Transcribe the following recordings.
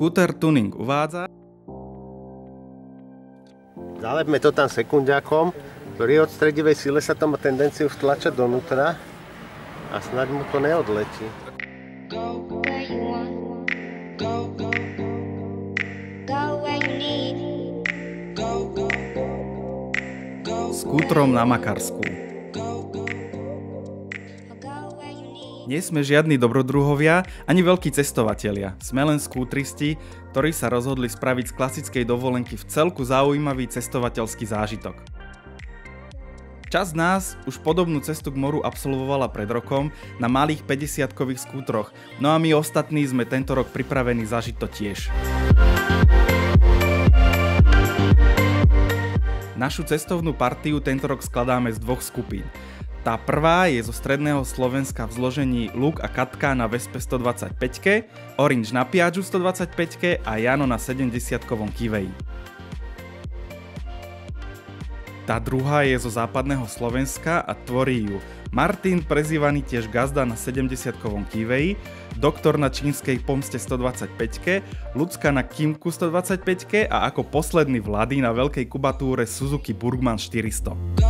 Scooter Tuning uvádza. Zalepme to tam sekundiakom, ktorý od stredivej sile sa to má tendenciu vtlačať donútra a snáď mu to neodletí. Skútrom na Makarsku. Nie sme žiadni dobrodruhovia, ani veľkí cestovatelia. Sme len skútristi, ktorí sa rozhodli spraviť z klasickej dovolenky v celku zaujímavý cestovateľský zážitok. Časť z nás už podobnú cestu k moru absolvovala pred rokom na malých 50-kových skútroch, no a my ostatní sme tento rok pripravení zažiť to tiež. Našu cestovnú partiu tento rok skladáme z dvoch skupín. Tá prvá je zo stredného Slovenska v zložení Luk a Katka na Vespe 125-ke, Orange na Piaggiu 125-ke a Jano na 70-kovom Kiweji. Tá druhá je zo západného Slovenska a tvorí ju Martin, prezývaný tiež Gazda na 70-kovom Kiweji, Doktor na čínskej Pomste 125-ke, Lucka na Kimku 125-ke a ako posledný Vlady na veľkej kubatúre Suzuki Burgman 400.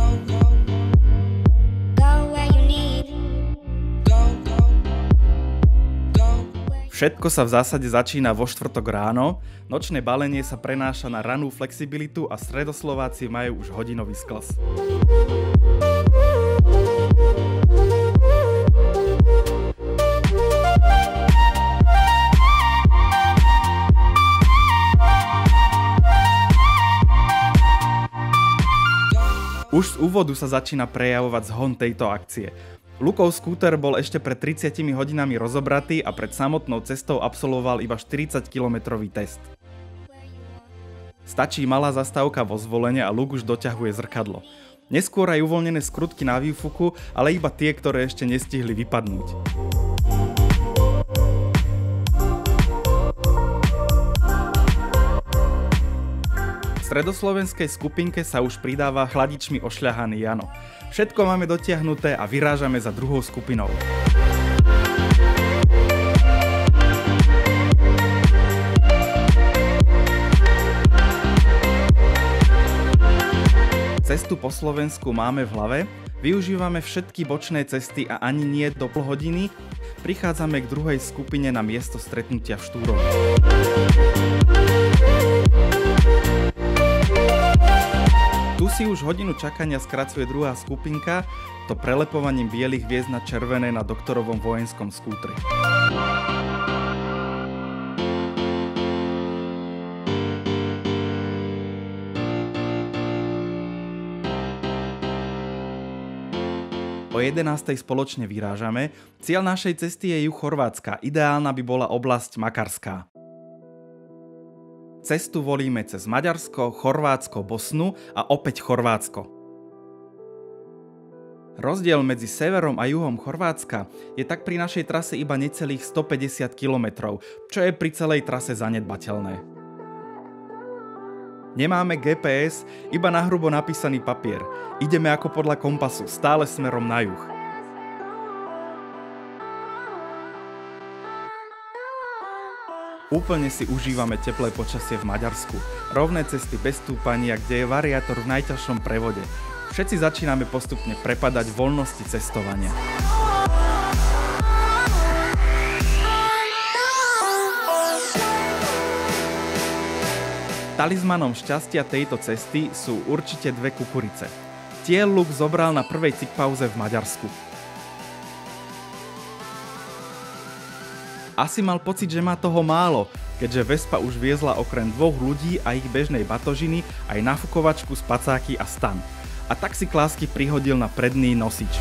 Všetko sa v zásade začína vo štvrtok ráno, nočné balenie sa prenáša na ranú flexibilitu a Stredoslováci majú už hodinový skls. Už z úvodu sa začína prejavovať zhon tejto akcie. Lukov skúter bol ešte pred 30 hodinami rozobratý a pred samotnou cestou absolvoval iba 40-kilometrový test. Stačí malá zastávka vo Zvolene a Luk už doťahuje zrkadlo. Neskôr aj uvoľnené skrutky na výfuku, ale iba tie, ktoré ešte nestihli vypadnúť. V stredoslovenskej skupinke sa už pridáva chladičmi ošľahaný Jano. Všetko máme dotiahnuté a vyrážame za druhou skupinou. Cestu po Slovensku máme v hlave, využívame všetky bočné cesty a ani nie do pol hodiny prichádzame k druhej skupine na miesto stretnutia v Štúrovi. Tu si už hodinu čakania skracuje druhá skupinka, to prelepovaním bielých hviezd na červené na doktorovom vojenskom skútri. O 11:00 spoločne vyrážame, cieľ našej cesty je juh Chorvátska, ideálna by bola oblasť Makarská. Cestu volíme cez Maďarsko, Chorvátsko, Bosnu a opäť Chorvátsko. Rozdiel medzi severom a juhom Chorvátska je tak pri našej trase iba necelých 150 km, čo je pri celej trase zanedbateľné. Nemáme GPS, iba nahrubo napísaný papier. Ideme ako podľa kompasu, stále smerom na juh. Úplne si užívame teplé počasie v Maďarsku. Rovné cesty bez stúpania, kde je variátor v najťažšom prevode. Všetci začíname postupne prepadať voľnosti cestovania. Talizmanom šťastia tejto cesty sú určite dve kukurice. Tie Luk zobral na prvej cykpauze v Maďarsku. Asi mal pocit, že má toho málo, keďže Vespa už viezla okrem dvoch ľudí a ich bežnej batožiny aj nafukovačku, spacáky a stan. A tak si klásky prihodil na predný nosič.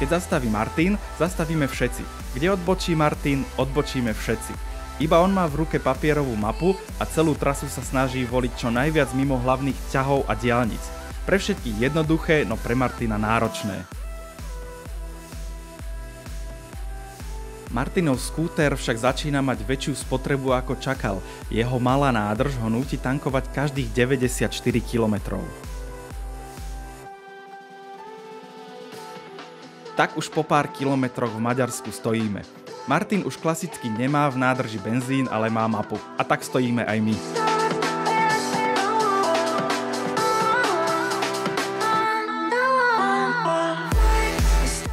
Keď zastaví Martin, zastavíme všetci. Kde odbočí Martin, odbočíme všetci. Iba on má v ruke papierovú mapu a celú trasu sa snaží voliť čo najviac mimo hlavných ťahov a diaľnic. Pre všetkých jednoduché, no pre Martina náročné. Martinov skúter však začína mať väčšiu spotrebu ako čakal. Jeho malá nádrž ho núti tankovať každých 94 km. Tak už po pár kilometroch v Maďarsku stojíme. Martin už klasicky nemá v nádrži benzín, ale má mapu. A tak stojíme aj my.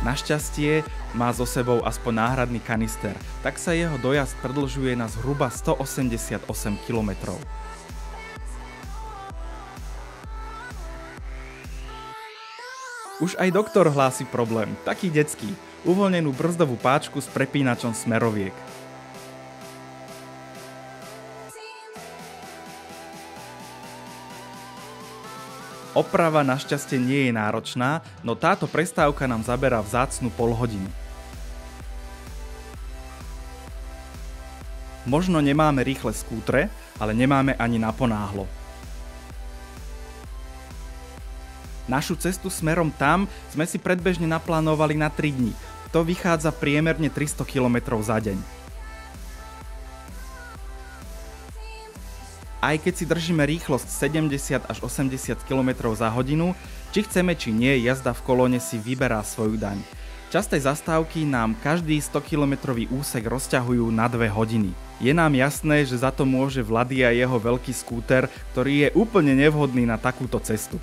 Našťastie má so sebou aspoň náhradný kanister, tak sa jeho dojazd predĺžuje na zhruba 188 kilometrov. Už aj doktor hlási problém, taký detský, uvoľnenú brzdovú páčku s prepínačom smeroviek. Oprava našťastie nie je náročná, no táto prestávka nám zaberá vzácnu polhodinu. Možno nemáme rýchle skútre, ale nemáme ani naponáhlo. Našu cestu smerom tam sme si predbežne naplánovali na 3 dní. To vychádza priemerne 300 km za deň. Aj keď si držíme rýchlosť 70 až 80 km za hodinu, či chceme či nie, jazda v kolóne si vyberá svoju daň. Časté zastávky nám každý 100-kilometrový úsek rozťahujú na 2 hodiny. Je nám jasné, že za to môže Vlady a jeho veľký skúter, ktorý je úplne nevhodný na takúto cestu.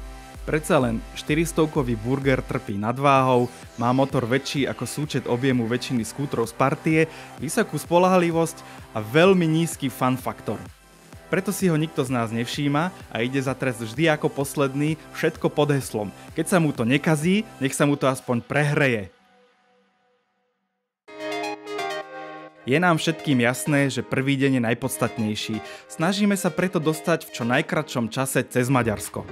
Predsa len 400-kový burger trpí nadváhou, má motor väčší ako súčet objemu väčšiny skútrov z partie, vysokú spoľahlivosť a veľmi nízky fun faktor. Preto si ho nikto z nás nevšíma a ide za trest vždy ako posledný, všetko pod heslom. Keď sa mu to nekazí, nech sa mu to aspoň prehreje. Je nám všetkým jasné, že prvý deň je najpodstatnejší. Snažíme sa preto dostať v čo najkratšom čase cez Maďarsko.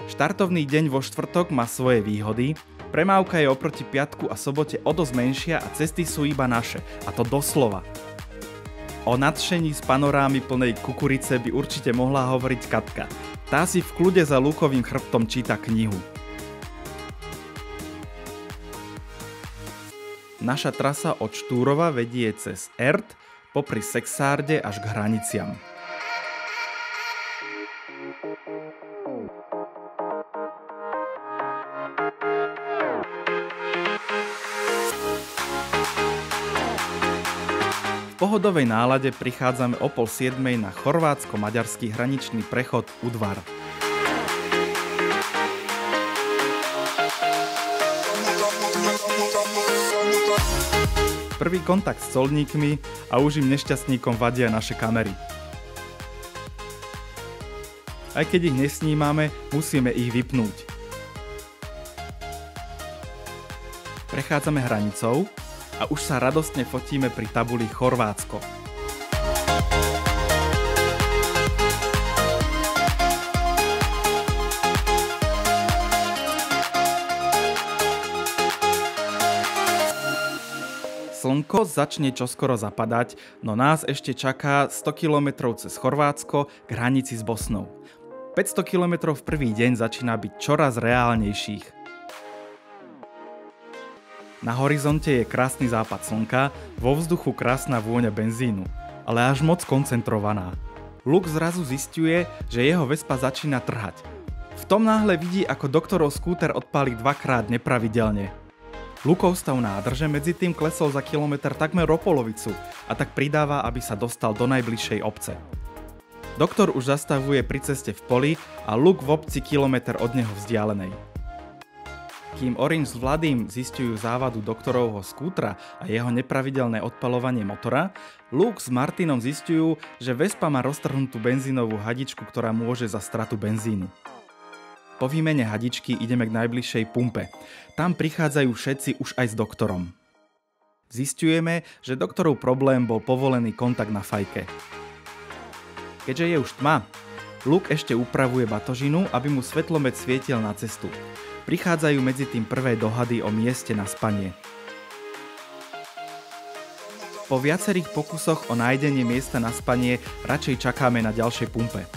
Štartovný deň vo štvrtok má svoje výhody, premávka je oproti piatku a sobote o dosť menšia a cesty sú iba naše, a to doslova. O nadšení z panorámy plnej kukurice by určite mohla hovoriť Katka. Tá si v kľude za lúkovým chrbtom číta knihu. Naša trasa od Štúrova vedie cez Erd, popri Sexárde až k hraniciam. V pohodovej nálade prichádzame o 6:30 na chorvátsko-maďarský hraničný prechod Udvar. Prvý kontakt s colníkmi a už im nešťastníkom vadia naše kamery. Aj keď ich nesnímame, musíme ich vypnúť. Prechádzame hranicou a už sa radostne fotíme pri tabuli Chorvátsko. Slnko začne čoskoro zapadať, no nás ešte čaká 100 km cez Chorvátsko k hranici s Bosnou. 500 km v prvý deň začína byť čoraz reálnejších. Na horizonte je krásny západ slnka, vo vzduchu krásna vôňa benzínu, ale až moc koncentrovaná. Luke zrazu zisťuje, že jeho Vespa začína trhať. V tom náhle vidí, ako doktorov skúter odpáli 2-krát nepravidelne. Lukov stav nádrže medzi tým klesol za kilometr takmer o polovicu a tak pridáva, aby sa dostal do najbližšej obce. Doktor už zastavuje pri ceste v poli a Luke v obci kilometr od neho vzdialenej. Kým Orange s Vladým zisťujú závadu doktorovho skútra a jeho nepravidelné odpaľovanie motora, Luke s Martinom zisťujú, že Vespa má roztrhnutú benzínovú hadičku, ktorá môže za stratu benzínu. Po výmene hadičky ideme k najbližšej pumpe. Tam prichádzajú všetci už aj s doktorom. Zisťujeme, že doktorov problém bol povolený kontakt na fajke. Keďže je už tma, Luke ešte upravuje batožinu, aby mu svetlomet svietil na cestu. Prichádzajú medzi tým prvé dohady o mieste na spanie. Po viacerých pokusoch o nájdenie miesta na spanie radšej čakáme na ďalšej pumpe.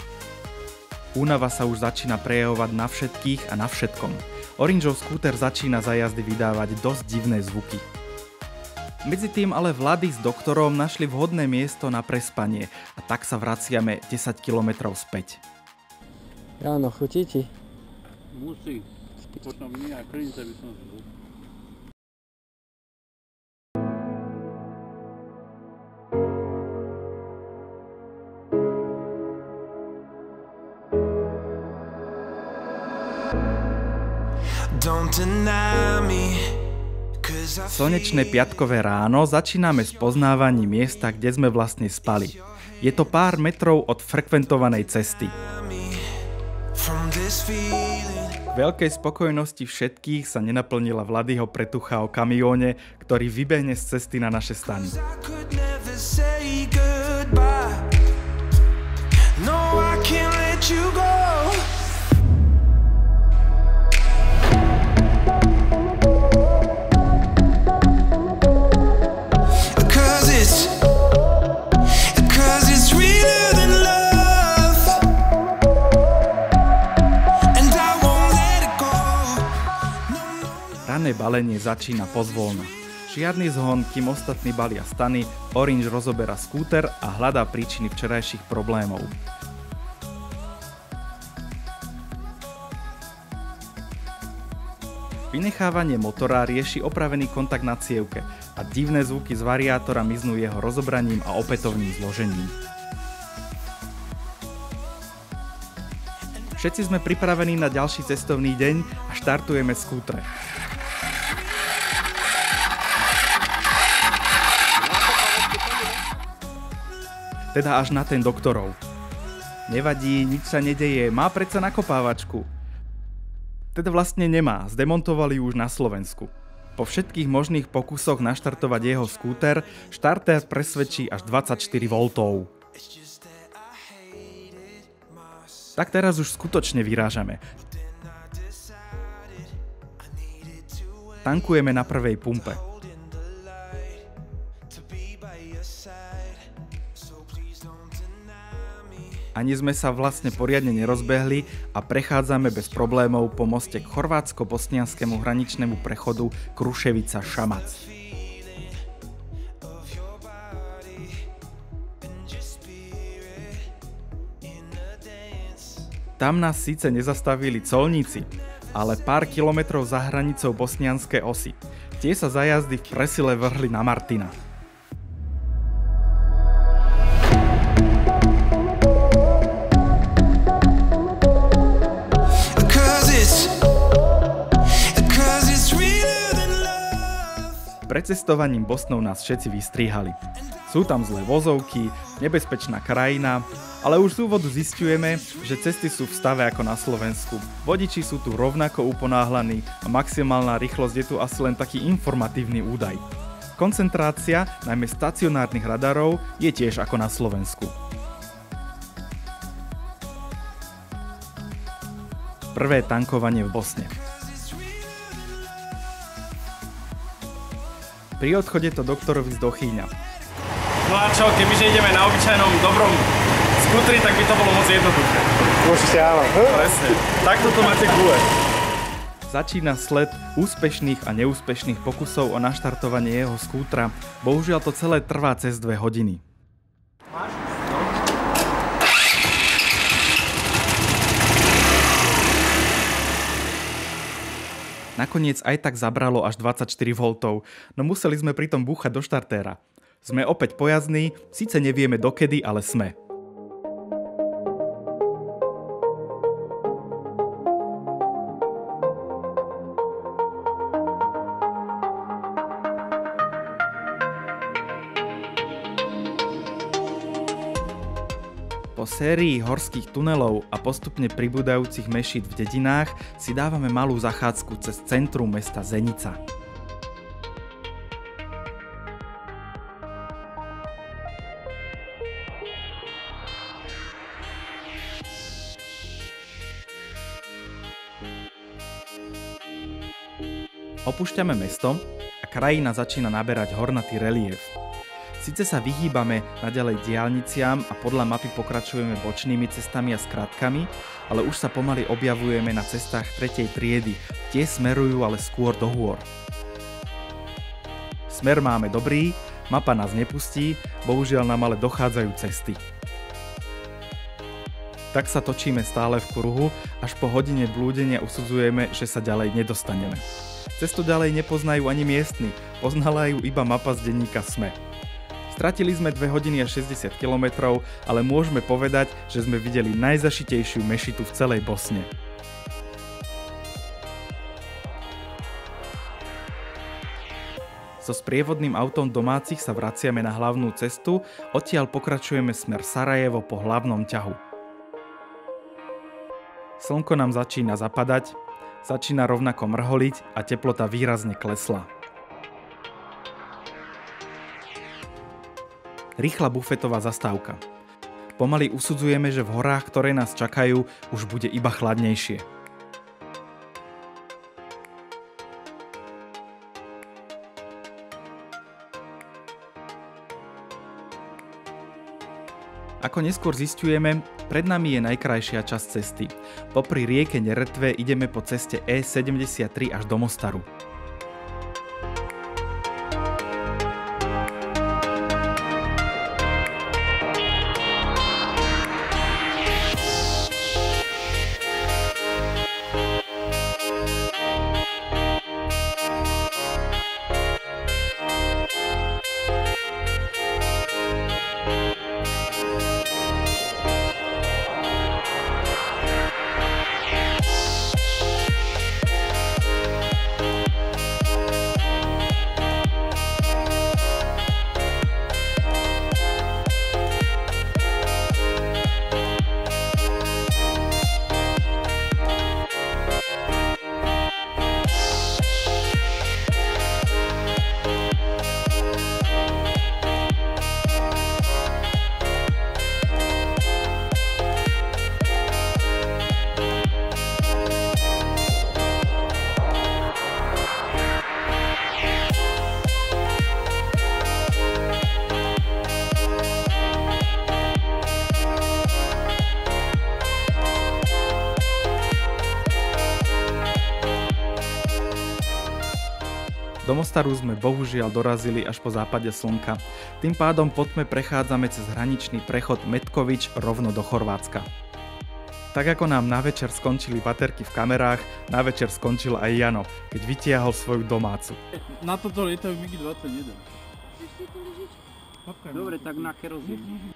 Únava sa už začína prejavovať na všetkých a na všetkom. Orangeov skúter začína za jazdy vydávať dosť divné zvuky. Medzi tým ale Vlady s doktorom našli vhodné miesto na prespanie a tak sa vraciame 10 km späť. Ráno chutí ti? Musí. Potom nie, aj klince by som zbudil. Slnečné piatkové ráno začíname s poznávaním miesta, kde sme vlastne spali. Je to pár metrov od frekventovanej cesty. K veľkej spokojnosti všetkých sa nenaplnila Vladyho pretucha o kamióne, ktorý vybehne z cesty na naše stany. Rané balenie začína pozvolna. Žiadny zhon, kým ostatní balia stany, Orange rozoberá skúter a hľadá príčiny včerajších problémov. Vynechávanie motora rieši opravený kontakt na cievke a divné zvuky z variátora miznú jeho rozobraním a opätovným zložením. Všetci sme pripravení na ďalší cestovný deň a štartujeme skútre. Teda až na ten doktorov. Nevadí, nič sa nedeje, má predsa nakopávačku. Teda vlastne nemá, zdemontovali ju už na Slovensku. Po všetkých možných pokusoch naštartovať jeho skúter, štartér presvedčí až 24 V. Tak teraz už skutočne vyrážame. Tankujeme na prvej pumpe. Ani sme sa vlastne poriadne nerozbehli a prechádzame bez problémov po moste k chorvátsko-bosnianskému hraničnému prechodu Kruševica-Šamac. Tam nás síce nezastavili colníci, ale pár kilometrov za hranicou bosnianskej osy. Tie sa za jazdy v presile vrhli na Martina. Pred cestovaním Bosnou nás všetci vystríhali. Sú tam zlé vozovky, nebezpečná krajina, ale už z úvodu zisťujeme, že cesty sú v stave ako na Slovensku. Vodiči sú tu rovnako uponáhlaní a maximálna rýchlosť je tu asi len taký informatívny údaj. Koncentrácia, najmä stacionárnych radarov, je tiež ako na Slovensku. Prvé tankovanie v Bosne. Pri odchode to doktorovi zdochýňa. No a čo, kebyže ideme na obyčajnom dobrom skútri, tak by to bolo moc jednoduché. Určite áno. Presne, takto to máte gule. Začína sled úspešných a neúspešných pokusov o naštartovanie jeho skútra. Bohužiaľ to celé trvá cez 2 hodiny. Nakoniec aj tak zabralo až 24 V, no museli sme pritom búchať do štartéra. Sme opäť pojazdní, síce nevieme dokedy, ale sme. Po sérii horských tunelov a postupne pribúdajúcich mešít v dedinách si dávame malú zachádzku cez centrum mesta Zenica. Opúšťame mesto a krajina začína naberať hornatý relief. Sice sa vyhýbame naďalej diaľniciam a podľa mapy pokračujeme bočnými cestami a skratkami, ale už sa pomaly objavujeme na cestách 3. triedy. Tie smerujú ale skôr do hôr. Smer máme dobrý, mapa nás nepustí, bohužiaľ nám ale dochádzajú cesty. Tak sa točíme stále v kruhu, až po hodine blúdenia usudzujeme, že sa ďalej nedostaneme. Cestu ďalej nepoznajú ani miestni, poznala ju iba mapa z denníka SME. Stratili sme 2 hodiny a 60 km, ale môžeme povedať, že sme videli najzašitejšiu mešitu v celej Bosne. So sprievodným autom domácich sa vraciame na hlavnú cestu, odtiaľ pokračujeme smer Sarajevo po hlavnom ťahu. Slnko nám začína zapadať, začína rovnako mrholiť a teplota výrazne klesla. Rýchla bufetová zastávka. Pomaly usudzujeme, že v horách, ktoré nás čakajú, už bude iba chladnejšie. Ako neskôr zisťujeme, pred nami je najkrajšia časť cesty. Popri rieke Neretve ideme po ceste E73 až do Mostaru. Do Mostaru sme bohužiaľ dorazili až po západe slnka. Tým pádom po tme prechádzame cez hraničný prechod Metkovič rovno do Chorvátska. Tak ako nám na večer skončili baterky v kamerách, na večer skončil aj Jano, keď vytiahol svoju domácu. Na toto lietajú MiG-21. Dobre, tak na kerozín.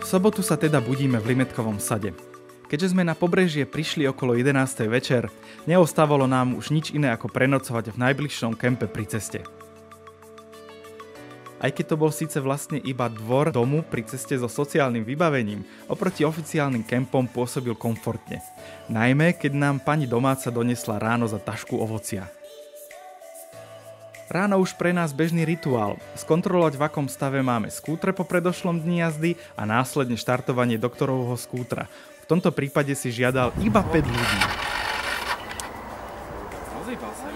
V sobotu sa teda budíme v Limetkovom sade. Keďže sme na pobrežie prišli okolo 11. večer, neostávalo nám už nič iné ako prenocovať v najbližšom kempe pri ceste. Aj keď to bol síce vlastne iba dvor domu pri ceste so sociálnym vybavením, oproti oficiálnym kempom pôsobil komfortne. Najmä, keď nám pani domáca donesla ráno za tašku ovocia. Ráno už pre nás bežný rituál, skontrolovať v akom stave máme skútre po predošlom dni jazdy a následne štartovanie doktorovho skútra. V tomto prípade si žiadal iba 5 ľudí. Rozýpal sa.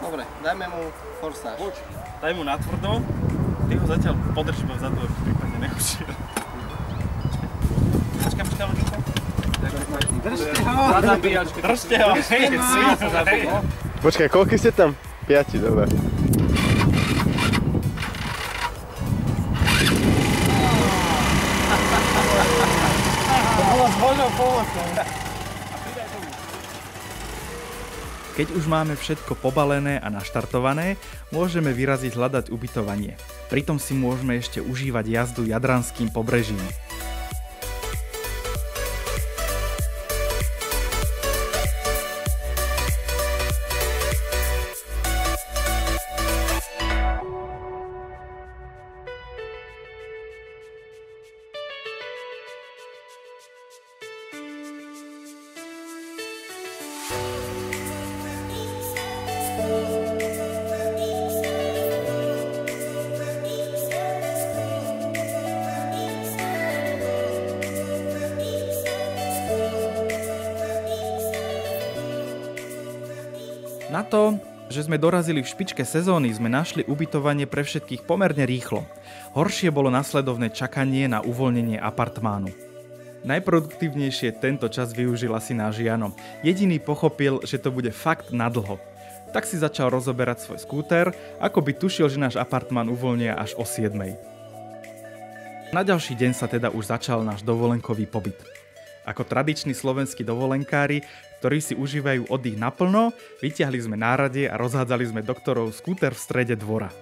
Dobre, dajme mu forsáž. Daj mu natvrdo, ty ho zatiaľ podrž iba vzadu, aby v prípade neušiel. Počkaj, Lučko. Držte ho. Počkaj, koľko ste tam? 5, dobre. Keď už máme všetko pobalené a naštartované, môžeme vyraziť hľadať ubytovanie. Pritom si môžeme ešte užívať jazdu jadranským pobrežím. Na to, že sme dorazili v špičke sezóny, sme našli ubytovanie pre všetkých pomerne rýchlo. Horšie bolo nasledovné čakanie na uvoľnenie apartmánu. Najproduktívnejšie tento čas využil asi náš Jano. Jediný pochopil, že to bude fakt nadlho. Tak si začal rozoberať svoj skúter, ako by tušil, že náš apartmán uvoľnia až o 7. Na ďalší deň sa teda už začal náš dovolenkový pobyt. Ako tradiční slovenskí dovolenkári, ktorí si užívajú oddych naplno, vytiahli sme náradie a rozhádzali sme doktorov skúter v strede dvora.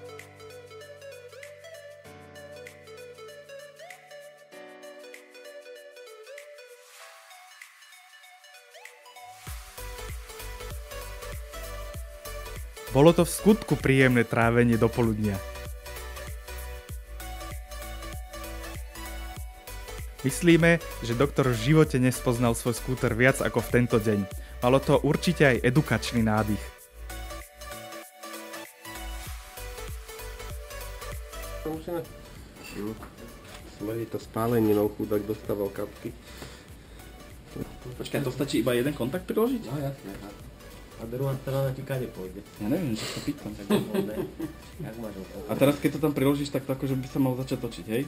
Bolo to v skutku príjemné trávenie dopoludnia. Myslíme, že doktor v živote nespoznal svoj skúter viac ako v tento deň. Malo to určite aj edukačný nádych. Smrdí to spáleninou, chudák dostával kapky. Počkaj, to stačí iba jeden kontakt priložiť? No jasne. A druhá strana ti kade pôjde. Ja neviem, čo sa pýtam. Jak máš A teraz keď to tam priložíš, tak to akože by sa mal začať točiť, hej?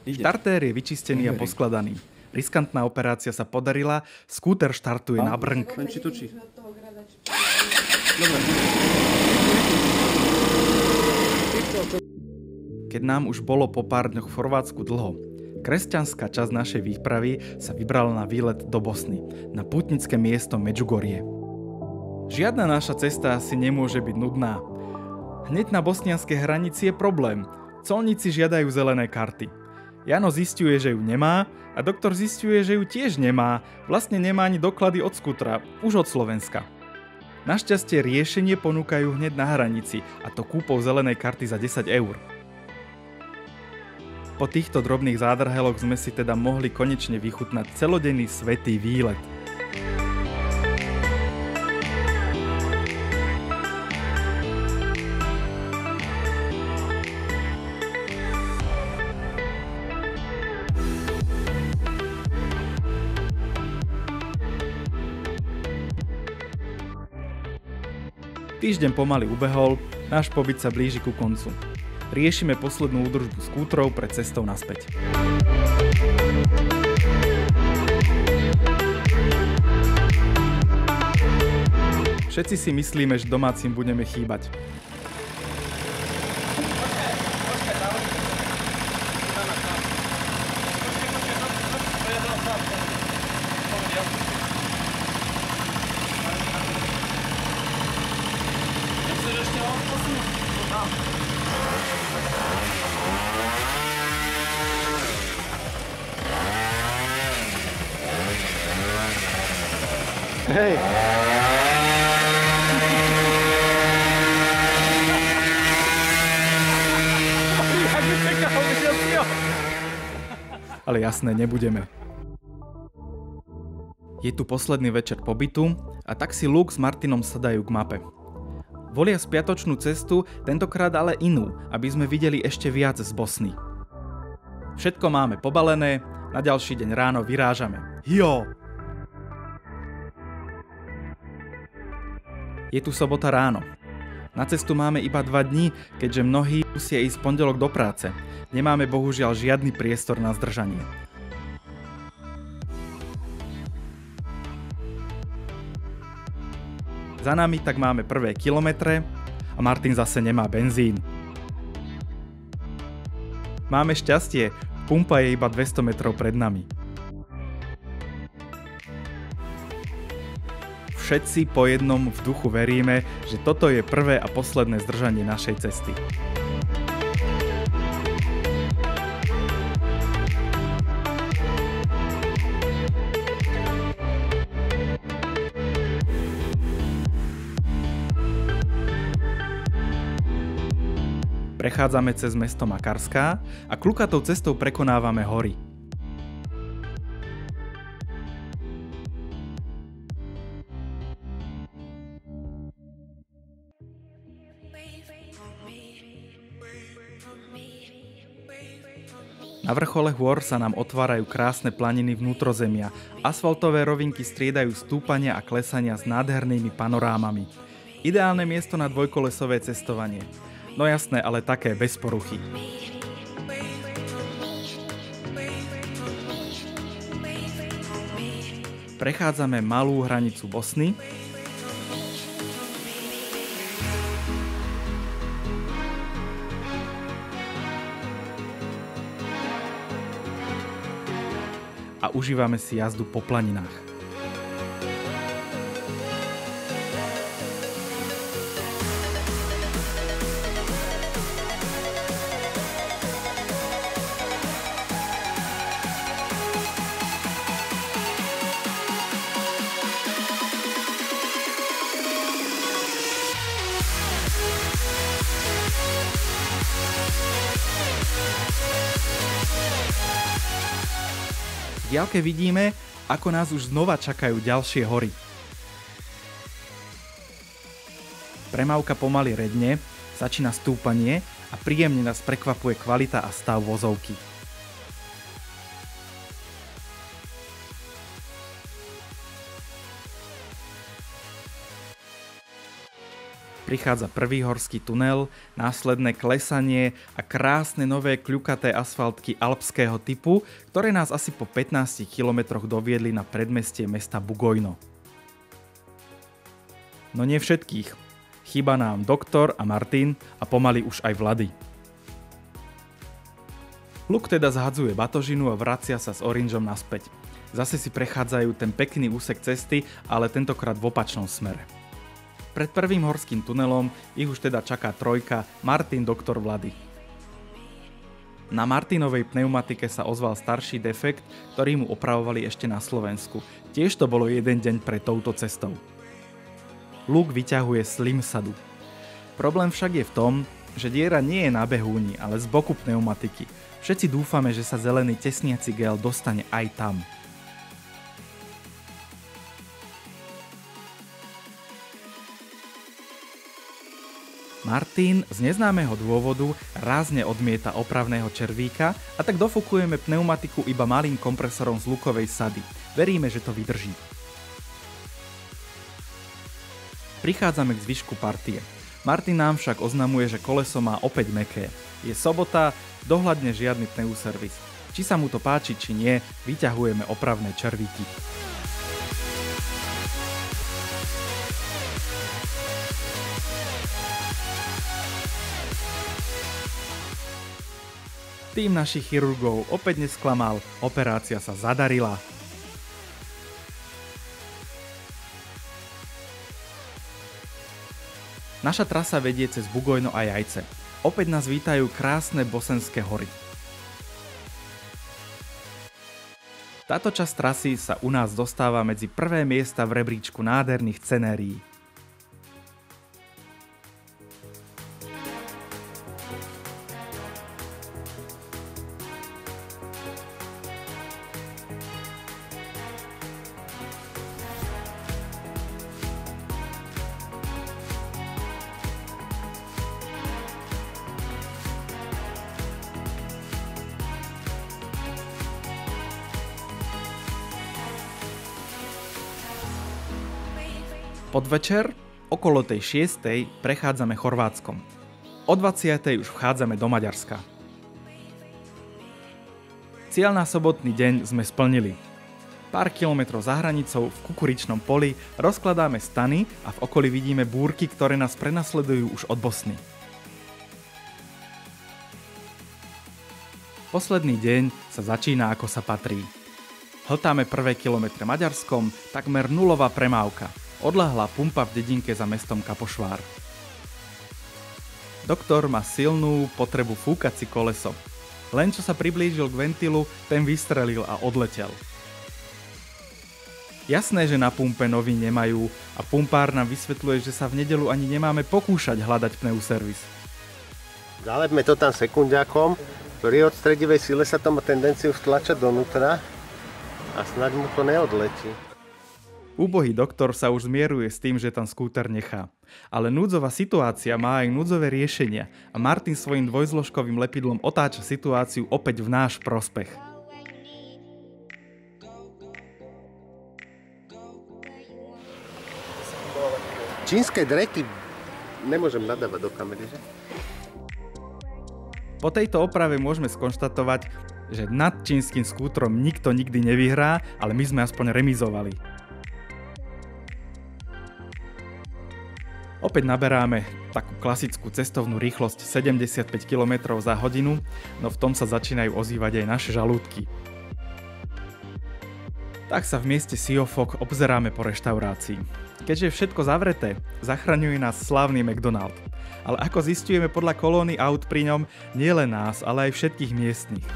Štartér je vyčistený a poskladaný. Riskantná operácia sa podarila, skúter štartuje na brnk. Len či točí. Keď nám už bolo po pár dňoch v Chorvátsku dlho, kresťanská časť našej výpravy sa vybrala na výlet do Bosny, na pútnické miesto Medžugorie. Žiadna naša cesta asi nemôže byť nudná. Hneď na bosnianskej hranici je problém. Colníci žiadajú zelené karty. Jano zisťuje, že ju nemá a doktor zisťuje, že ju tiež nemá. Vlastne nemá ani doklady od skútra, už od Slovenska. Našťastie riešenie ponúkajú hneď na hranici, a to kúpou zelenej karty za 10 eur. Po týchto drobných zádrheloch sme si teda mohli konečne vychutnať celodenný svätý výlet. Týždeň pomaly ubehol, náš pobyt sa blíži ku koncu. Riešime poslednú údržbu skútrov pred cestou naspäť. Všetci si myslíme, že domácim budeme chýbať. Hej! Ale jasné, nebudeme. Je tu posledný večer pobytu a tak si Luke s Martinom sadajú k mape. Volia spiatočnú cestu, tentokrát ale inú, aby sme videli ešte viac z Bosny. Všetko máme pobalené, na ďalší deň ráno vyrážame. Jo! Je tu sobota ráno. Na cestu máme iba 2 dní, keďže mnohí musia ísť v pondelok do práce. Nemáme bohužiaľ žiadny priestor na zdržanie. Za nami tak máme prvé kilometre a Martin zase nemá benzín. Máme šťastie, pumpa je iba 200 metrov pred nami. Všetci po jednom v duchu veríme, že toto je prvé a posledné zdržanie našej cesty. Prechádzame cez mesto Makarská a kľukatou cestou prekonávame hory. Na vrchole hôr sa nám otvárajú krásne planiny vnútrozemia. Asfaltové rovinky striedajú stúpania a klesania s nádhernými panorámami. Ideálne miesto na dvojkolesové cestovanie. No jasné, ale také bez poruchy. Prechádzame malú hranicu Bosny. A užívame si jazdu po planinách. V diaľke vidíme, ako nás už znova čakajú ďalšie hory. Premávka pomaly redne, začína stúpanie a príjemne nás prekvapuje kvalita a stav vozovky. Prichádza prvý horský tunel, následné klesanie a krásne nové kľukaté asfaltky alpského typu, ktoré nás asi po 15 kilometroch doviedli na predmestie mesta Bugojno. No nie všetkých. Chýba nám Doktor a Martin a pomaly už aj Vlady. Luk teda zhadzuje batožinu a vracia sa s Orangeom naspäť. Zase si prechádzajú ten pekný úsek cesty, ale tentokrát v opačnom smere. Pred prvým horským tunelom ich už teda čaká trojka Martin, Doktor, Vlady. Na Martinovej pneumatike sa ozval starší defekt, ktorý mu opravovali ešte na Slovensku. Tiež to bolo jeden deň pred touto cestou. Luk vyťahuje slim sadu. Problém však je v tom, že diera nie je na behúni, ale z boku pneumatiky. Všetci dúfame, že sa zelený tesniaci gel dostane aj tam. Martin z neznámeho dôvodu rázne odmieta opravného červíka a tak dofúkujeme pneumatiku iba malým kompresorom z lukovej sady. Veríme, že to vydrží. Prichádzame k zvyšku partie. Martin nám však oznamuje, že koleso má opäť mäkké. Je sobota, dohľadne žiadny pneuservis. Či sa mu to páči, či nie, vyťahujeme opravné červíky. Tým našich chirurgov opäť nesklamal, operácia sa zadarila. Naša trasa vedie cez Bugojno a Jajce. Opäť nás vítajú krásne bosenské hory. Táto časť trasy sa u nás dostáva medzi prvé miesta v rebríčku nádherných scenérií. Podvečer, okolo tej 6. prechádzame Chorvátskom. O 20. už vchádzame do Maďarska. Cieľ na sobotný deň sme splnili. Pár kilometrov za hranicou v kukuričnom poli rozkladáme stany a v okolí vidíme búrky, ktoré nás prenasledujú už od Bosny. Posledný deň sa začína ako sa patrí. Hltáme prvé kilometre Maďarskom, takmer nulová premávka. Odľahlá pumpa v dedinke za mestom Kapošvár. Doktor má silnú potrebu fúkať si koleso. Len čo sa priblížil k ventilu, ten vystrelil a odletel. Jasné, že na pumpe noví nemajú a pumpár nám vysvetľuje, že sa v nedeľu ani nemáme pokúšať hľadať pneuservis. Zalepme to tam sekundiakom, ktorý od stredivej sile sa to má tendenciu vtlačať donútra a snáď mu to neodletí. Úbohý doktor sa už zmieruje s tým, že tam skúter nechá. Ale núdzová situácia má aj núdzové riešenia a Martin svojím dvojzložkovým lepidlom otáča situáciu opäť v náš prospech. Čínske drety nemôžem nadávať do kamery, že? Po tejto oprave môžeme skonštatovať, že nad čínskym skútrom nikto nikdy nevyhrá, ale my sme aspoň remizovali. Opäť naberáme takú klasickú cestovnú rýchlosť 75 km za hodinu, no v tom sa začínajú ozývať aj naše žalúdky. Tak sa v mieste Siofok obzeráme po reštaurácii. Keďže je všetko zavreté, zachraňuje nás slávny McDonald. Ale ako zisťujeme podľa kolóny aut pri ňom, nie len nás, ale aj všetkých miestnych.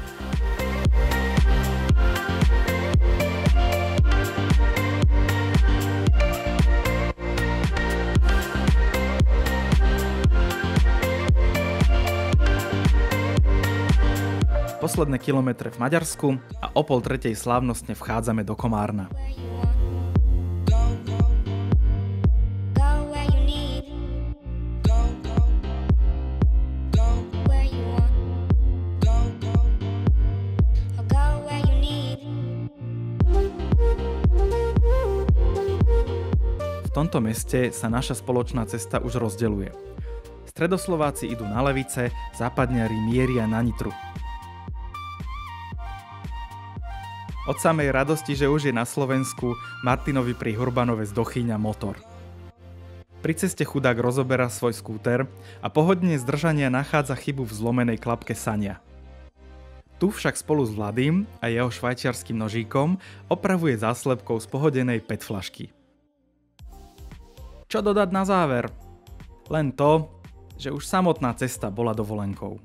Posledné kilometre v Maďarsku a o 2:30 slávnostne vchádzame do Komárna. V tomto meste sa naša spoločná cesta už rozdeľuje. Stredoslováci idú na Levice, západňari mieria na Nitru. Od samej radosti, že už je na Slovensku, Martinovi pri Hurbanove zdochýňa motor. Pri ceste chudák rozoberá svoj skúter a po hodine zdržania nachádza chybu v zlomenej klapke sania. Tu však spolu s Vladým a jeho švajčiarskym nožíkom opravuje záslepkou z pohodenej PET flašky. Čo dodať na záver? Len to, že už samotná cesta bola dovolenkou.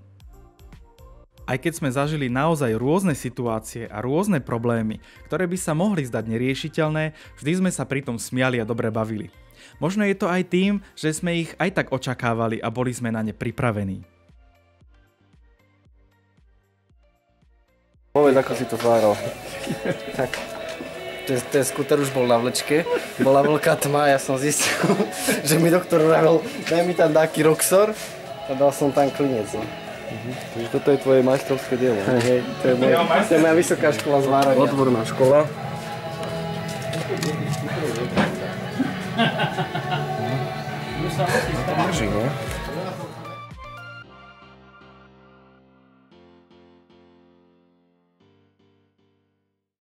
Aj keď sme zažili naozaj rôzne situácie a rôzne problémy, ktoré by sa mohli zdať neriešiteľné, vždy sme sa pri tom smiali a dobre bavili. Možno je to aj tým, že sme ich aj tak očakávali a boli sme na ne pripravení. Povedz, ako si to zvládol. Tak, ten skúter už bol na vlečke, bola veľká tma, ja som zistil, že mi doktor vravil, daj mi tam taký Roxor a dal som tam klinec. No. Takže toto je tvoje majstrovské dielo. Hej, to je moja vysoká škola zvárania. Odborná škola. To drží, ne?